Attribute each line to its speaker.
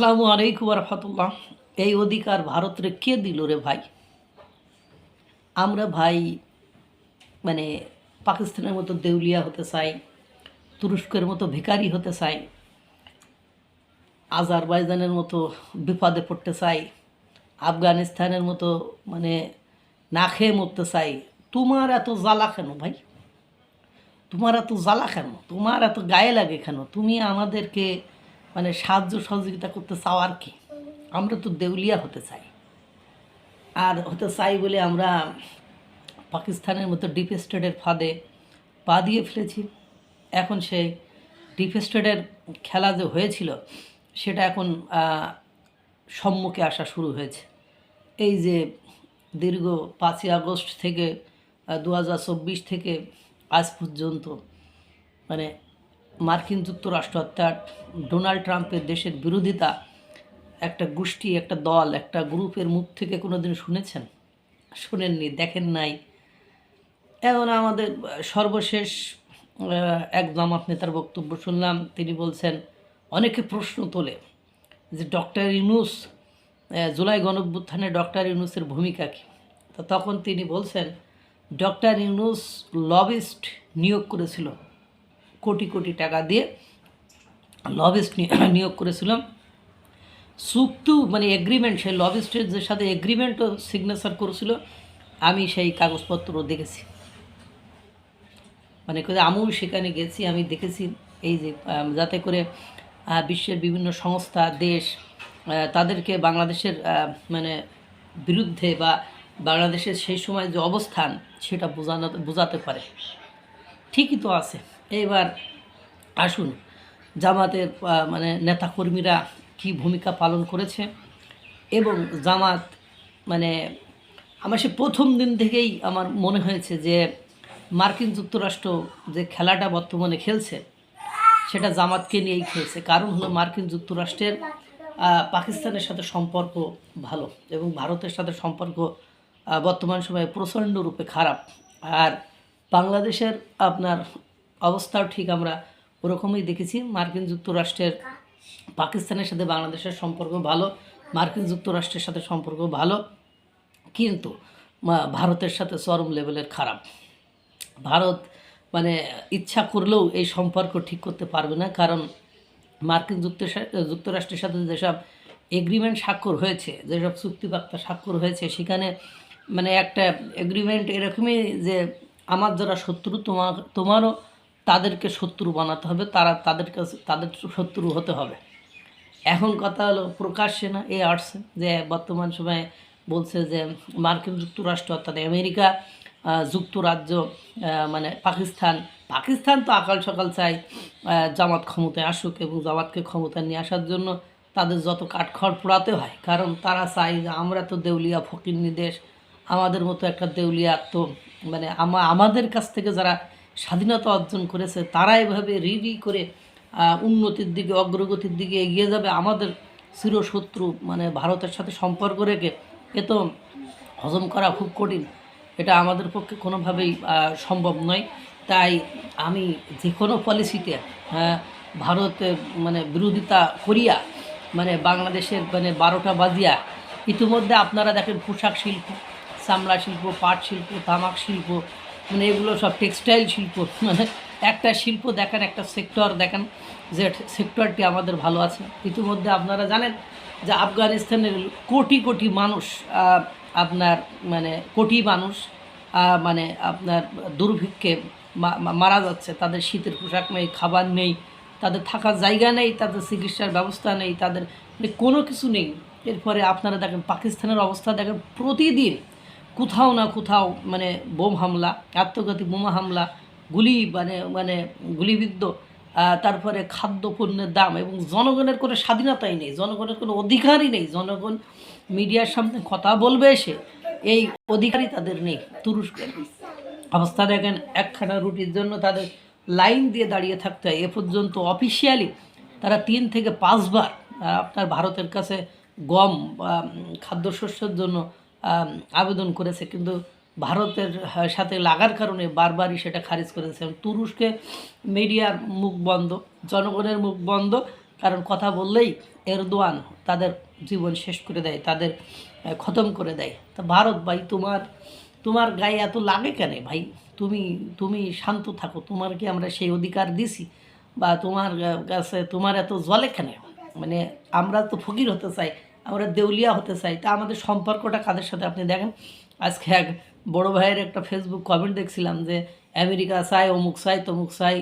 Speaker 1: আসসালামু আলাইকুম রহমতুল্লাহ। এই অধিকার ভারতরে কে দিল রে ভাই? আমরা ভাই মানে পাকিস্তানের মতো দেউলিয়া হতে চাই, তুরস্কের মতো ভিখারি হতে চাই, আজারবাইজানের মতো বিপদে পড়তে চাই, আফগানিস্তানের মতো মানে না খেয়ে মরতে চাই। তোমার এত জ্বালা কেন ভাই? তোমার এত জ্বালা কেন? তোমার এত গায়ে লাগে কেন? তুমি আমাদেরকে সাহায্য সহযোগিতা করতে চাও আর কি? আমরা তো দেউলিয়া হতে চাই, আর হতে চাই বলে আমরা পাকিস্তানের মতো ডিপ স্টেটের ফাঁদে পা দিয়ে ফেলেছি। এখন সেই ডিপ স্টেটের খেলা যে হয়েছিল সেটা এখন সম্মুখে আসা শুরু হয়েছে। এই যে দীর্ঘ 5ই আগস্ট থেকে 2024 থেকে আজ পর্যন্ত মার্কিন যুক্তরাষ্ট্র অর্থাৎ ডোনাল্ড ট্রাম্পের দেশের বিরোধিতা একটা গোষ্ঠী, একটা দল, একটা গ্রুপের মুখ থেকে কোনো দিন শুনেছেন? শোনেননি, দেখেন নাই। এখন আমাদের সর্বশেষ এক জামাত নেতার বক্তব্য শুনলাম। তিনি বলছেন, অনেকে প্রশ্ন তোলে যে ডক্টর ইউনূস, জুলাই গণঅভ্যুত্থানে ডক্টর ইউনূসের ভূমিকা কী? তো তখন তিনি বলছেন, ডক্টর ইউনূস লবিস্ট নিয়োগ করেছিল, কোটি কোটি টাকা দিয়ে লবিস্ট নিয়োগ করেছিলাম। চুক্তি এগ্রিমেন্ট, সেই লবিস্টের যে সাথে এগ্রিমেন্টও সিগনেচার করেছিল, আমি সেই কাগজপত্র দেখেছি। আমিও সেখানে গেছি, আমি দেখেছি। এই যে যাতে করে বিশ্বের বিভিন্ন সংস্থা, দেশ তাদেরকে বাংলাদেশের বিরুদ্ধে বা বাংলাদেশের সেই সময় যে অবস্থান সেটা বোঝাতে পারে। ঠিকই তো আছে। এবার আসুন, জামাতের নেতাকর্মীরা কি ভূমিকা পালন করেছে। এবং জামাত আমার সে প্রথম দিন থেকেই আমার মনে হয়েছে যে মার্কিন যুক্তরাষ্ট্র যে খেলাটা বর্তমানে খেলছে সেটা জামাতকে নিয়েই খেলছে। কারণ হলো মার্কিন যুক্তরাষ্ট্রের পাকিস্তানের সাথে সম্পর্ক ভালো এবং ভারতের সাথে সম্পর্ক বর্তমান সময়ে প্রচণ্ড রূপে খারাপ। আর বাংলাদেশের আপনার অবস্থাও ঠিক আমরা ওরকমই দেখেছি। মার্কিন যুক্তরাষ্ট্রের পাকিস্তানের সাথে বাংলাদেশের সম্পর্ক ভালো, মার্কিন যুক্তরাষ্ট্রের সাথে সম্পর্ক ভালো, কিন্তু ভারতের সাথে চরম লেভেলের খারাপ। ভারত ইচ্ছা করলেও এই সম্পর্ক ঠিক করতে পারবে না। কারণ মার্কিন যুক্তরাষ্ট্রের সাথে যেসব এগ্রিমেন্ট স্বাক্ষর হয়েছে, যেসব চুক্তিবার্তা স্বাক্ষর হয়েছে, সেখানে একটা এগ্রিমেন্ট এরকমই যে আমার যারা শত্রু তোমারও তাদেরকে শত্রু বানাতে হবে, তাদের শত্রু হতে হবে। এখন কথা হলো প্রকাশ্যে না, এই আসছে যে বর্তমান সময়ে বলছে যে মার্কিন যুক্তরাষ্ট্র অর্থাৎ আমেরিকা, যুক্তরাজ্য পাকিস্তান তো আকাল সকাল চাই জামাত ক্ষমতায় আসুক এবং জামাতকে ক্ষমতায় নিয়ে আসার জন্য তাদের যত কাঠখড় পোড়াতে হয়। কারণ তারা চাই যে আমরা তো দেউলিয়া ফকিন্নি দেশ, আমাদের মতো একটা দেউলিয়া তো আমাদের কাছ থেকে যারা স্বাধীনতা অর্জন করেছে তারা এভাবে করে উন্নতির দিকে, অগ্রগতির দিকে এগিয়ে যাবে। আমাদের চিরশত্রু ভারতের সাথে সম্পর্ক রেখে এ তো হজম করা খুব কঠিন, এটা আমাদের পক্ষে কোনোভাবেই সম্ভব নয়। তাই আমি যে কোনো পলিসিতে ভারতের বিরোধিতা করিয়া বাংলাদেশের 12টা বাজিয়া। ইতিমধ্যে আপনারা দেখেন পোশাক শিল্প, চামড়া শিল্প, পাট শিল্প, তামাক শিল্প, এগুলো সব টেক্সটাইল শিল্প, একটা শিল্প দেখেন, একটা সেক্টর দেখেন যে সেক্টরটি আমাদের ভালো আছে। ইতিমধ্যে আপনারা জানেন যে আফগানিস্তানের কোটি কোটি মানুষ আপনার কোটি মানুষ আপনার দুর্ভিক্ষে মারা যাচ্ছে। তাদের শীতের পোশাক নেই, খাবার নেই, তাদের থাকার জায়গা নেই, তাদের চিকিৎসার ব্যবস্থা নেই, তাদের কোনো কিছু নেই। এরপরে আপনারা দেখেন পাকিস্তানের অবস্থা দেখেন, প্রতিদিন কোথাও না কোথাও বোম হামলা, আত্মঘাতী বোমা হামলা, গুলি গুলিবিদ্ধ, তারপরে খাদ্যপণ্যের দাম, এবং জনগণের কোনো স্বাধীনতাই নেই, জনগণের কোনো অধিকারই নেই। জনগণ মিডিয়ার সামনে কথা বলবে, এসে এই অধিকারই তাদের নেই। তুরস্কের অবস্থা দেখেন, একখানা রুটির জন্য তাদের লাইন দিয়ে দাঁড়িয়ে থাকতে হয়। এ পর্যন্ত অফিসিয়ালি তারা 3 থেকে 5 বার আপনার ভারতের কাছে গম খাদ্যশস্যের জন্য আবেদন করেছে, কিন্তু ভারতের সাথে লাগার কারণে বারবারই সেটা খারিজ করেছে। তুরস্কে মিডিয়ার মুখ বন্ধ, জনগণের মুখ বন্ধ, কারণ কথা বললেই এরদোয়ান তাদের জীবন শেষ করে দেয়, তাদের খতম করে দেয়। তা ভারত ভাই, তোমার গায়ে এত লাগে কেন ভাই? তুমি তুমি শান্ত থাকো। তোমার কি আমরা সেই অধিকার দিছি? বা তোমার কাছে তোমার এত জলে কেন? মানে আমরা তো ফকির হতে চাই, আমরা দেউলিয়া হতে চাই। তা আমাদের সম্পর্কটা কাদের সাথে আপনি দেখেন। আজকে এক বড় ভাইয়ের একটা ফেসবুক কমেন্ট দেখছিলাম যে আমেরিকা চাই, অমুক চাই, তমুক চাই।